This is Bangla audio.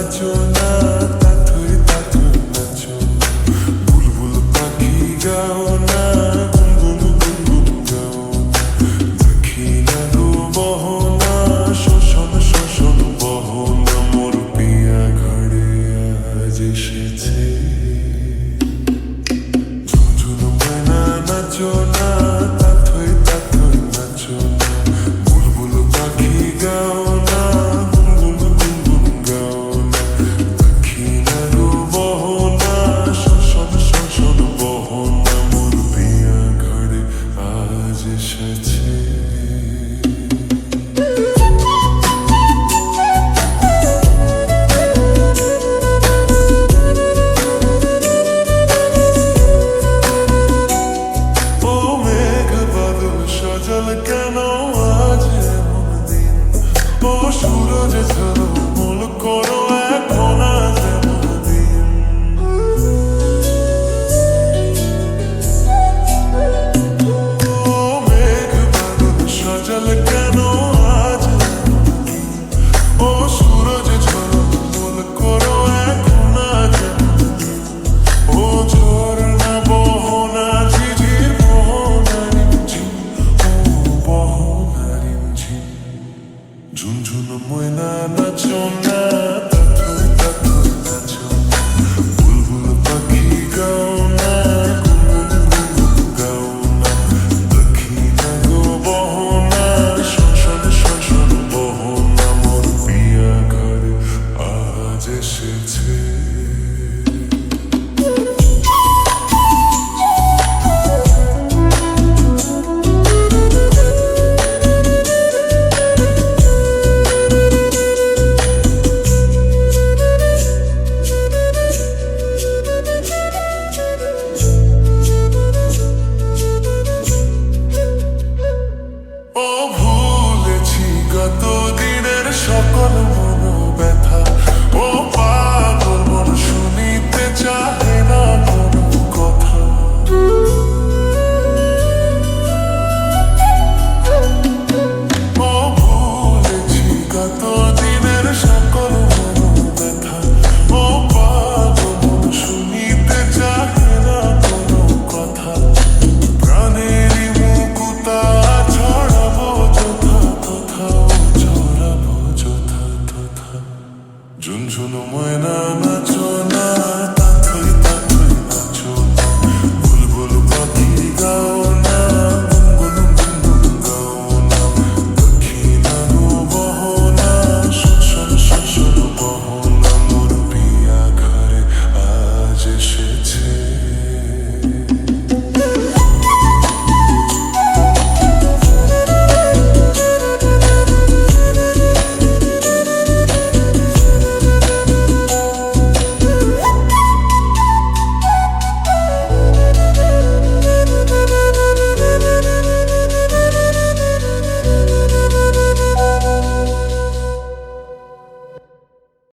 নাচো না, তাথই তাথই নাচো না, বুলবুল পাখি গাও না, গুনগুন গুনগুন গাও না, দেখি না গো বহনা, শোষণ শোষণ বহনা, মোর পিয়া ঘরে আজ এসেছে। ঝুনঝুন ময়না নাচো না, তাথই তাথই নাচো না, বুলবুল পাখি গাও না, গুনগুন গুনগুন গাও না, দেখি না গো বহনা, শোষণ শোষণ বহনা, মোর পিয়া ঘরে আজ এসেছে। ও মেঘ বাদল সজল কেন আজ এমন দিন, ও সূরজ ঝলমল করো এখন আজ এমন দিন। ও মেঘ বাদল সজল কেন আজ এমন দিন, ও সূরজ ঝলমল করো এখন আজ এমন দিন। ও ঝরনা বহনা ঝিঝির মোহনা রিমঝিম, ও বহনা রিমঝিম। ঝুনঝুন ময়না নাচো না,